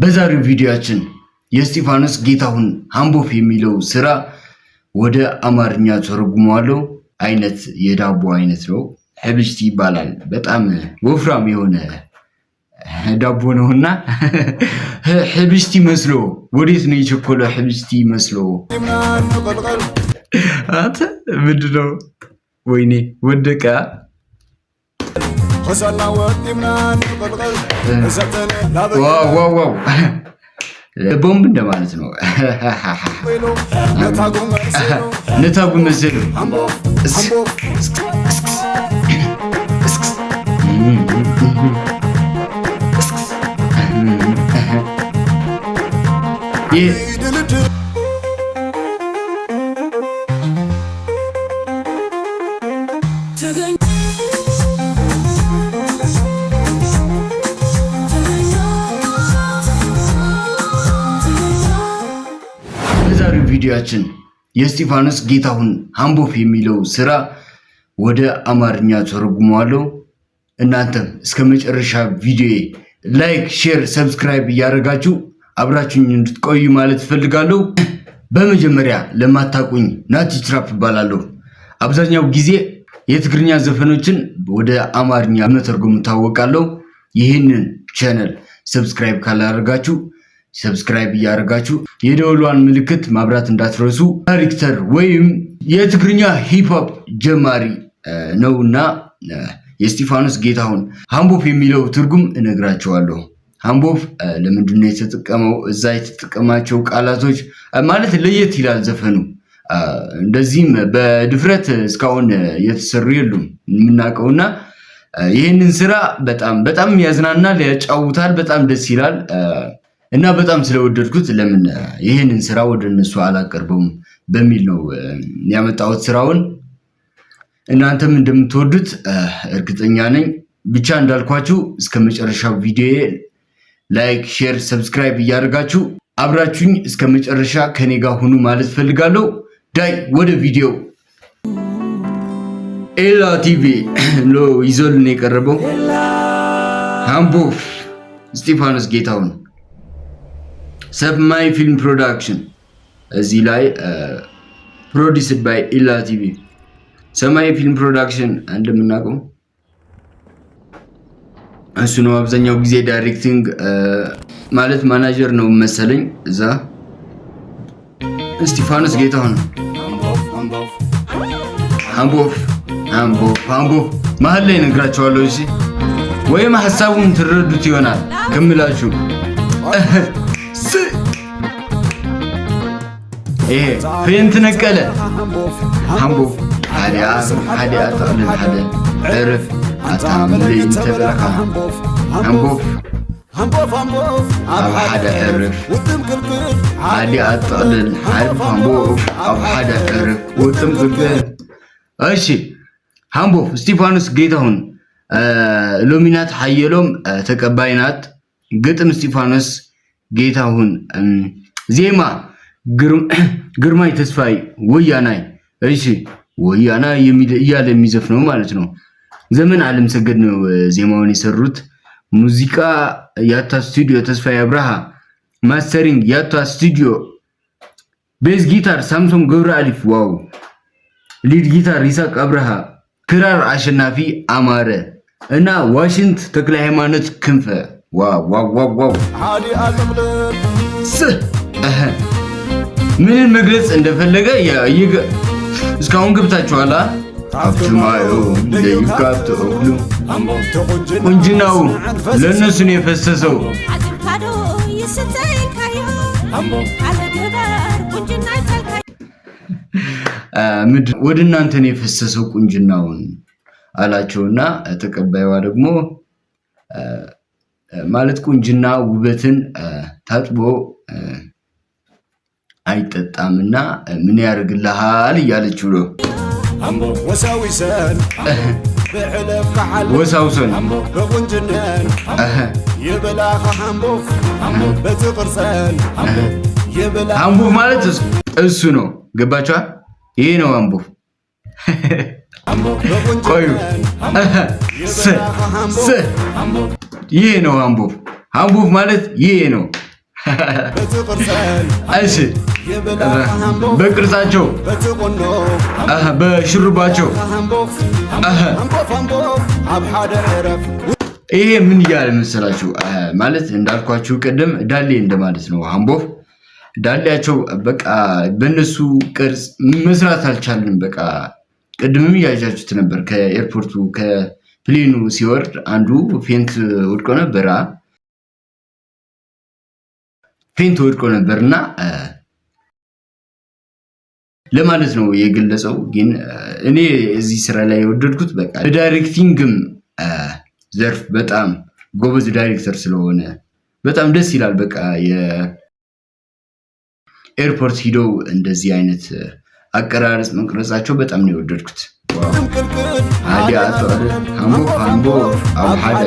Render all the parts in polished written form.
በዛሬው ቪዲዮአችን የእስጢፋኖስ ጌታሁን ሃምቦፍ የሚለው ስራ ወደ አማርኛ ተርጉሟለሁ። አይነት የዳቦ አይነት ነው። ህብስቲ ይባላል። በጣም ወፍራም የሆነ ዳቦ ነውና ህብስቲ መስሎ ወዴት ነው የቸኮለ ህብስቲ መስሎ አንተ ምንድነው? ወይኔ ወደቀ። ዋው ቦምብ እንደማለት ነው። ነታጉ መሰሉ በዛሬው ቪዲዮአችን የእስጢፋኖስ ጌታሁን ሃምቦፍ የሚለው ስራ ወደ አማርኛ ተርጉሟለሁ። እናንተም እስከ መጨረሻ ቪዲዮ ላይክ፣ ሼር፣ ሰብስክራይብ እያደረጋችሁ አብራችሁኝ እንድትቆዩ ማለት ፈልጋለሁ። በመጀመሪያ ለማታቁኝ ናቲ ትራፕ እባላለሁ። አብዛኛው ጊዜ የትግርኛ ዘፈኖችን ወደ አማርኛ በመተርጎም ታወቃለሁ። ይህንን ቻናል ሰብስክራይብ ካላደረጋችሁ ሰብስክራይብ እያደረጋችሁ የደወሏን ምልክት ማብራት እንዳትረሱ። ዳይሬክተር ወይም የትግርኛ ሂፕሆፕ ጀማሪ ነውና የእስጢፋኖስ ጌታሁን ሃምቦፍ የሚለው ትርጉም እነግራቸዋለሁ። ሃምቦፍ ለምንድነው የተጠቀመው? እዛ የተጠቀማቸው ቃላቶች ማለት ለየት ይላል ዘፈኑ። እንደዚህም በድፍረት እስካሁን የተሰሩ የሉም የምናውቀውና ይህንን ስራ በጣም ያዝናናል፣ ያጫውታል፣ በጣም ደስ ይላል እና በጣም ስለወደድኩት ለምን ይህንን ስራ ወደ እነሱ አላቀርበውም በሚል ነው ያመጣሁት ስራውን። እናንተም እንደምትወዱት እርግጠኛ ነኝ። ብቻ እንዳልኳችሁ እስከ መጨረሻው ቪዲዮ ላይክ፣ ሼር፣ ሰብስክራይብ እያደረጋችሁ አብራችሁኝ እስከ መጨረሻ ከኔ ጋር ሁኑ ማለት ፈልጋለሁ። ዳይ ወደ ቪዲዮ። ኤላ ቲቪ ነው ይዞልን የቀረበው ሃምቦፍ እስጢፋኖስ ጌታሁን ሰማይ ፊልም ፕሮዳክሽን። እዚህ ላይ ፕሮዲውስድ ባይ ኤላ ቲቪ። ሰማይ ፊልም ፕሮዳክሽን እንደምናውቀው እሱ ነው አብዛኛው ጊዜ ዳይሬክቲንግ ማለት ማናጀር ነው መሰለኝ እዛ። እስጢፋኖስ ጌታሁን ሃምቦፍ መሀል ላይ ነግራቸዋለሁ። እሺ ወይም ሐሳቡን ትረዱት ይሆናል ከምላችሁ። ይሄ ፌንት ነቀለ ሃምቦፍ حدا أطعن حدا عرف أتعمل ينتبرك هنبوف أو حدا عرف حدا أطعن عرف هنبوف أو حدا عرف وتم كلكل. أشي هنبوف እስጢፋኖስ ጌታሁን ሎሚናት حيلهم ተቀባይናት ግጥም እስጢፋኖስ ጌታሁን ዜማ ግርማይ ተስፋይ ወያናይ። እሺ ወያና እያለ የሚዘፍነው ማለት ነው። ዘመን ዓለም ሰገድ ነው ዜማውን የሰሩት። ሙዚቃ ያታ ስቱዲዮ ተስፋዬ አብርሃ፣ ማስተሪንግ ያታ ስቱዲዮ፣ ቤዝ ጊታር ሳምሶን ገብረ አሊፍ፣ ዋው ሊድ ጊታር ይሳቅ አብርሃ፣ ክራር አሸናፊ አማረ እና ዋሽንት ተክለ ሃይማኖት ክንፈ። ዋው ምን መግለጽ እንደፈለገ እስካሁን ገብታችኋል። አፍቹማዮ ለይካት ኦክሉ ቁንጅናው ለነሱ ነው የፈሰሰው። ወደ እናንተ ነው የፈሰሰው ቁንጅናውን አላቸውና ተቀባይዋ ደግሞ ማለት ቁንጅና ውበትን ታጥቦ አይጠጣምና ምን ያርግልሃል እያለችው ነው። ወሳውሰን በቁንጅናን የበላኸ ሃምቦፍ በትቅርሰን ሃምቦፍ ማለት እሱ ነው። ገባችኋ? ይሄ ነው ሃምቦፍ። ቆዩ ይሄ ነው ሃምቦፍ። ሃምቦፍ ማለት ይሄ ነው። እሺ በቅርጻቸው በሽሩባቸው ይሄ ምን እያለ መሰላችሁ? ማለት እንዳልኳችሁ ቅድም ዳሌ እንደማለት ነው። ሃምቦፍ ዳሌያቸው በቃ በእነሱ ቅርጽ መስራት አልቻልንም። በቃ ቅድምም እያያችሁት ነበር። ከኤርፖርቱ ከፕሌኑ ሲወርድ አንዱ ፌንት ወድቆ ነበር። ፌንት ወድቆ ነበርና ለማለት ነው የገለጸው። ግን እኔ እዚህ ስራ ላይ የወደድኩት በቃ ዳይሬክቲንግም ዘርፍ በጣም ጎበዝ ዳይሬክተር ስለሆነ በጣም ደስ ይላል። በቃ የኤርፖርት ሂደው እንደዚህ አይነት አቀራረጽ መቅረጻቸው በጣም ነው የወደድኩት። አዲ አጥዋለ ሃምቦ አው ሐደ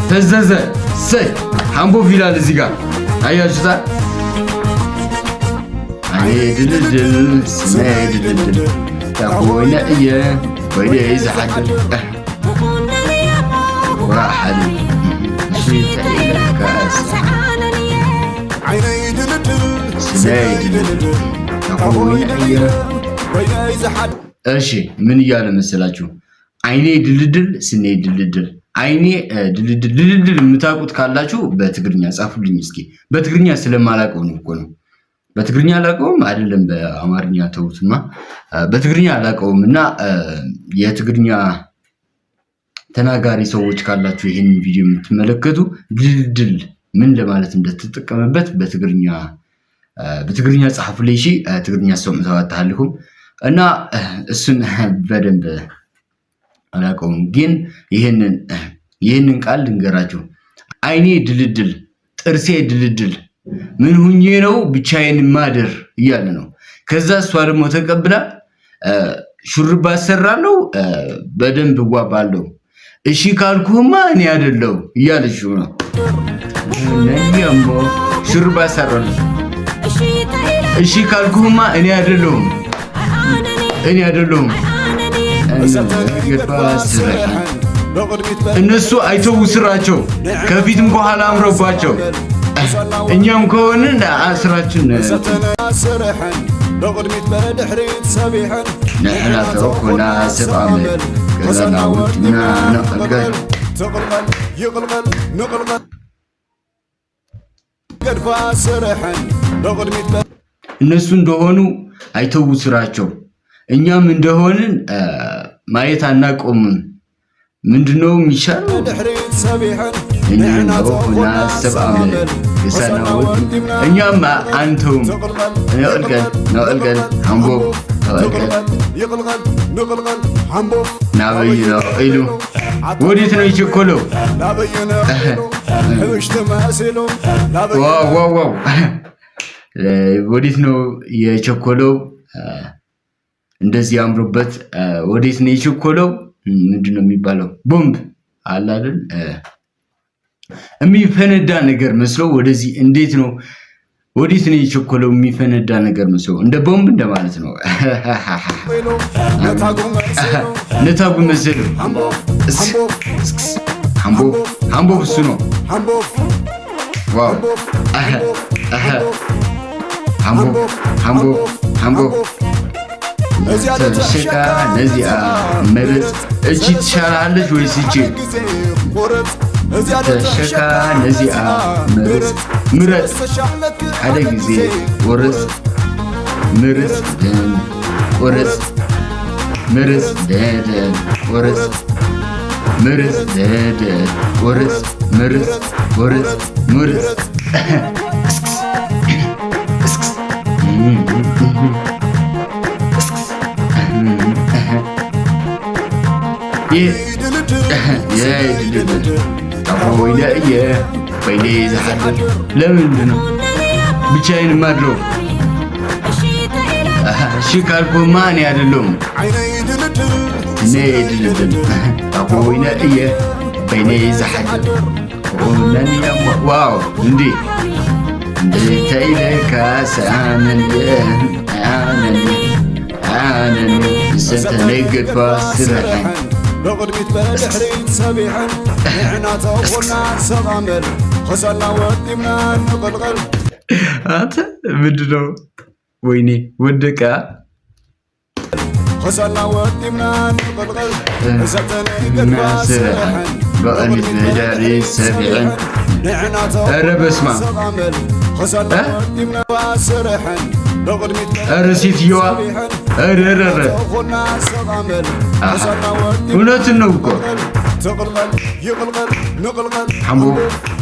ፈዘዘ ሰይ ሃምቦ ይላል እዚህ ጋር አያችሁታ። ድልድል ስናይ ድልድል ታቆይና እየ ወይኔ ይዘሓድር ዋሓድ እሺ ምን እያለ መሰላችሁ? አይኔ ድልድል ስኔ ድልድል አይኔ ድልድል የምታውቁት ካላችሁ በትግርኛ ጻፉልኝ እስኪ። በትግርኛ ስለማላውቀው ነው እኮ ነው። በትግርኛ አላውቀውም አይደለም በአማርኛ ተውትማ። በትግርኛ አላውቀውም እና የትግርኛ ተናጋሪ ሰዎች ካላችሁ ይሄን ቪዲዮ የምትመለከቱ ድልድል ምን ለማለት እንደተጠቀመበት በትግርኛ ጻፉልኝ። እሺ ትግርኛ ሰው ተዋታልኩም እና እሱን በደንብ አላውቀውም፣ ግን ይሄንን ቃል ልንገራችሁ። አይኔ ድልድል ጥርሴ ድልድል ምን ሁኜ ነው ብቻዬን ማደር እያለ ነው። ከዛ እሷ ደግሞ ተቀብላ ሹርባ አሰራለሁ በደንብ እዋባለሁ እሺ ካልኩማ እኔ አይደለሁ እያለች ነው። ነኝሞ ሹርባ አሰራለሁ እሺ ካልኩማ እኔ አይደለሁም እነሱ አይተው ስራቸው ከፊትም ከኋላ አምሮባቸው እኛም ከሆነ ስራችን نحن توقنا سبعة كذا ودنا نقلقل يقلقل نقلقل قد فاسرحن بقدميت እነሱ እንደሆኑ አይተው ስራቸው እኛም እንደሆንን ማየት አናቆምም። ምንድነው የሚሻለው? እኛም አንተውም ነቅልቀል ሃምቦ ናበይ ነው ኢሉ ወዴት ነው የቸኮለው? ዋው ወዴት ነው የቸኮለው? እንደዚህ አምሮበት ወዴት ነው የቸኮለው? ምንድነው የሚባለው? ቦምብ አለ አይደል? የሚፈነዳ ነገር መስለው ወደዚህ እንዴት ነው ወዴት ነው የቸኮለው? የሚፈነዳ ነገር መስለው እንደ ቦምብ እንደማለት ነው። ነታጉ መስል ሃምቦ እሱ ነው። ዋው ሃምቦ ተሸካ ነዚያ መረጽ እቺ ትሻላለች ወይስ እቺ? ተሸካ ነዚያ ምረጽ ሓደ ጊዜ ወረጽ ምርጽ ደን ወረጽ ምርጽ ደን ወረጽ ምርጽ ደን ወረጽ ምርጽ ወረጽ ምርጽ ወይኔ ዘሐድር ለምንድን ነው ብቻዬን ማድረው? እሺ ካልኩማ እኔ አይደለሁም እኔ ድልድል ወይኔ ወይኔ ዘሐድር ዋው እንዴ እንዴት ካሳነን አነን ሰንተነገድ ፋስረሐን بقدمت بدحريت سبيحا نحنا توقنا سغامل خسرنا ودمنا نقلقل أنت بدو ويني ودك خسرنا ودمنا نقلقل زبتني قلبا سرحا بقدمت بدحريت سبيحا نحنا أرى بسمع سغامل خسرنا ودمنا سرحا أرسيت يوا أرر እውነትን ነው እኮ حمبو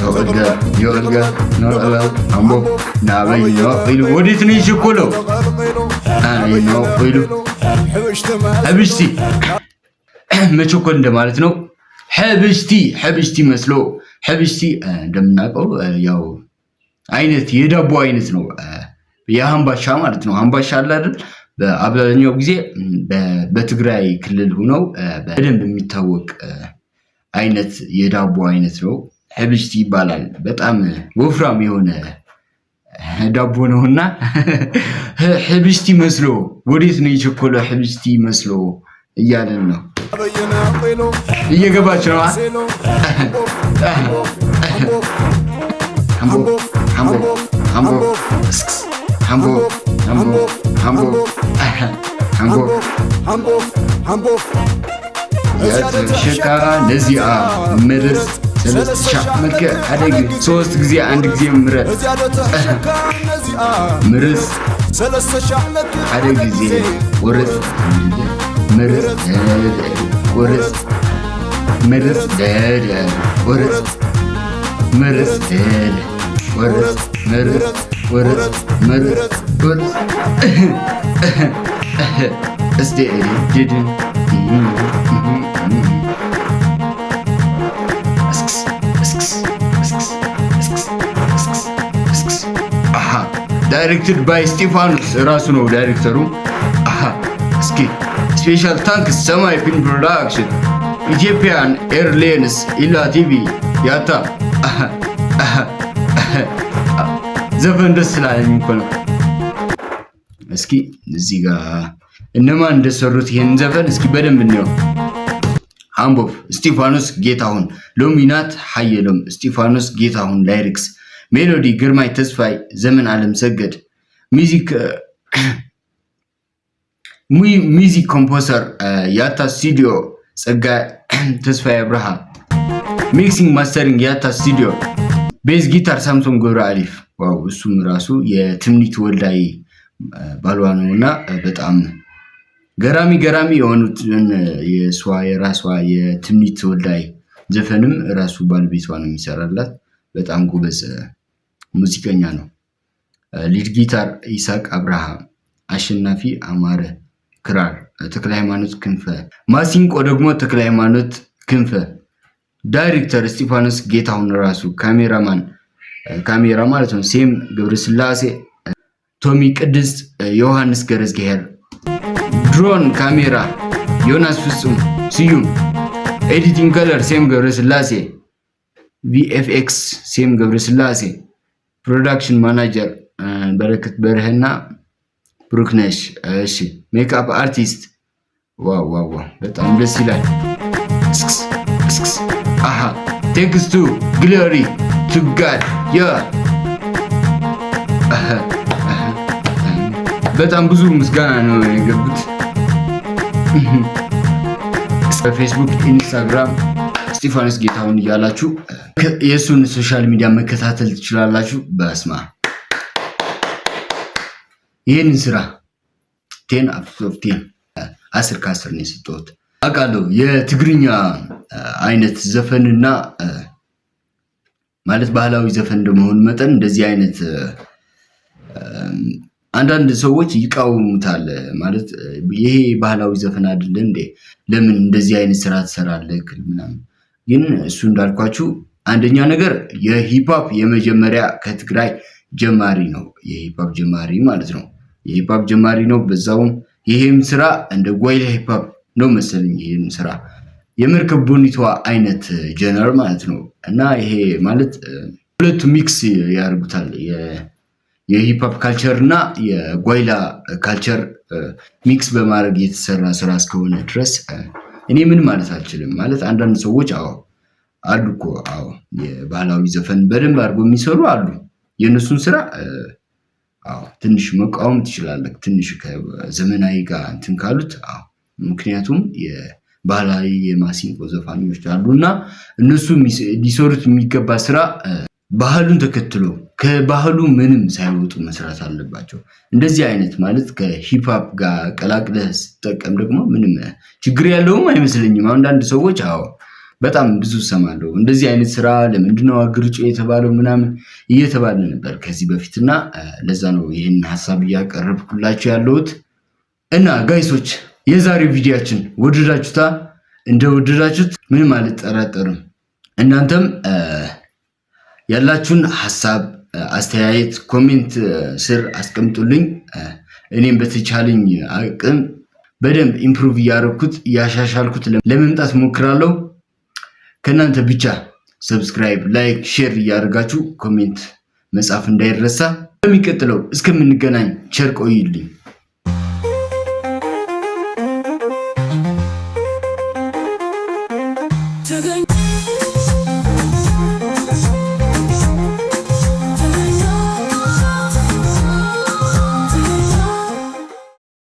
تقلقل يقلقل نقلقل حمبو نابي نقلقل وديت نيجي كله أنا نقلقل حبشتي መቸኮል እንደማለት ነው። حبشتي መስሎ حبشتي እንደምናውቀው ያው አይነት የዳቦ አይነት ነው። የአምባሻ ማለት ነው። አምባሻ አለ አይደል? በአብዛኛው ጊዜ በትግራይ ክልል ሆነው በደንብ የሚታወቅ አይነት የዳቦ አይነት ነው። ሕብሽቲ ይባላል። በጣም ወፍራም የሆነ ዳቦ ነውና ሕብሽቲ መስሎ ወዴት ነው የቸኮለ ሕብሽቲ መስሎ እያለን ነው። እየገባች ነው። ያዘሸካ ለዚያ ምርስ ሰለስቻ መከ አደግ ሶስት ጊዜ አንድ ጊዜ ምርስ አደግ ጊዜ ወርስ ምርስ ወርስ ምርስ ደደ ወርስ ምርስ ደደ ወርስ ምርስ ወርስ ምርስ ወርስ እስቲ ዲድ ዳይሬክትድ ባይ ስቲፋኖስ ራሱ ነው ዳይሬክተሩ። እስኪ ስፔሻል ታንክስ ሰማይ ፊልም ፕሮዳክሽን ኢትዮጵያን ኤርላይንስ ኢላ ቲቪ ያታ ዘፈን ደስ ስላለኝ እኮ ነው። እስኪ እዚህ ጋር እነማን እንደሰሩት ይሄን ዘፈን እስኪ በደንብ እንየው። ሃምቦፍ ስቲፋኖስ ጌታሁን፣ ሎሚናት ሐየሎም፣ ስቲፋኖስ ጌታሁን ላይሪክስ፣ ሜሎዲ ግርማይ ተስፋይ፣ ዘመን ዓለም ሰገድ፣ ሚዚክ ኮምፖዘር ያታ ስቱዲዮ ጸጋ ተስፋይ አብርሃ፣ ሚክሲንግ ማስተሪንግ ያታ ስቱዲዮ፣ ቤዝ ጊታር ሳምሶን ገብረ አሊፍ። ዋው እሱም ራሱ የትምኒት ወልዳይ ባሏ ነውና በጣም ገራሚ የሆኑትን የራሷ የትምኒት ወልዳይ ዘፈንም ራሱ ባለቤቷ ነው የሚሰራላት። በጣም ጎበዝ ሙዚቀኛ ነው። ሊድ ጊታር ይሳቅ አብርሃ፣ አሸናፊ አማረ ክራር፣ ተክለ ሃይማኖት ክንፈ፣ ማሲንቆ ደግሞ ተክለ ሃይማኖት ክንፈ፣ ዳይሬክተር ስቲፋኖስ ጌታሁን ራሱ፣ ካሜራ ማለት ነው ሴም ገብረስላሴ፣ ቶሚ ቅድስት፣ ዮሐንስ ገረዝጌሄር፣ ድሮን ካሜራ ዮናስ ፍጹም ስዩም፣ ኤዲቲንግ ከለር ሴም ገብረስላሴ፣ ቪኤፍኤክስ ሴም ገብረስላሴ፣ ፕሮዳክሽን ማናጀር በረከት በርህና ብሩክነሽ። እሺ ሜካፕ አርቲስት ዋው በጣም ደስ ይላል። አሃ ቴክስቱ ግሎሪ ቱ ጋድ ያ በጣም ብዙ ምስጋና ነው የገቡት። በፌስቡክ ኢንስታግራም ስቲፋኖስ ጌታሁን እያላችሁ የእሱን ሶሻል ሚዲያ መከታተል ትችላላችሁ። በስማ ይህንን ስራ 10/10 10 ከ10 ነው የሰጠሁት። አውቃለሁ የትግርኛ አይነት ዘፈንና ማለት ባህላዊ ዘፈን እንደመሆኑ መጠን እንደዚህ አይነት አንዳንድ ሰዎች ይቃወሙታል። ማለት ይሄ ባህላዊ ዘፈን አይደለ እንዴ? ለምን እንደዚህ አይነት ስራ ትሰራለህ ምናምን። ግን እሱ እንዳልኳችሁ አንደኛ ነገር የሂፕሆፕ የመጀመሪያ ከትግራይ ጀማሪ ነው። የሂፕሆፕ ጀማሪ ማለት ነው። የሂፕሆፕ ጀማሪ ነው። በዛውም ይሄም ስራ እንደ ጓይላ ሂፕሆፕ ነው መሰለኝ። ይሄን ስራ የመርከብ ቦኒቷ አይነት ጀነር ማለት ነው። እና ይሄ ማለት ሁለቱ ሚክስ ያደርጉታል። የሂፕሆፕ ካልቸር እና የጓይላ ካልቸር ሚክስ በማድረግ የተሰራ ስራ እስከሆነ ድረስ እኔ ምን ማለት አልችልም ማለት አንዳንድ ሰዎች አሉ እኮ የባህላዊ ዘፈን በደንብ አድርገው የሚሰሩ አሉ። የነሱን ስራ ትንሽ መቃወም ትችላለህ ትንሽ ከዘመናዊ ጋር እንትን ካሉት ምክንያቱም የባህላዊ የማሲንቆ ዘፋኞች አሉና እነሱ ሊሰሩት የሚገባ ስራ ባህሉን ተከትሎ ከባህሉ ምንም ሳይወጡ መስራት አለባቸው። እንደዚህ አይነት ማለት ከሂፕሆፕ ጋር ቀላቅለህ ስትጠቀም ደግሞ ምንም ችግር ያለውም አይመስለኝም። አንዳንድ ሰዎች በጣም ብዙ ሰማለሁ እንደዚህ አይነት ስራ ለምንድነው አግርጮ የተባለው ምናምን እየተባለ ነበር ከዚህ በፊትና ለዛ ነው ይሄን ሐሳብ ያቀርብኩላችሁ ያለሁት። እና ጋይሶች የዛሬው ቪዲዮአችን ወደዳችሁታ? እንደወደዳችሁት ምንም አልጠራጠርም። እናንተም ያላችሁን ሐሳብ አስተያየት ኮሜንት ስር አስቀምጡልኝ። እኔም በተቻለኝ አቅም በደንብ ኢምፕሩቭ ያደረኩት ያሻሻልኩት ለመምጣት ሞክራለሁ። ከናንተ ብቻ ሰብስክራይብ ላይክ ሼር ያደርጋችሁ ኮሜንት መጻፍ እንዳይረሳ። በሚቀጥለው እስከምንገናኝ ቸር ቆዩልኝ።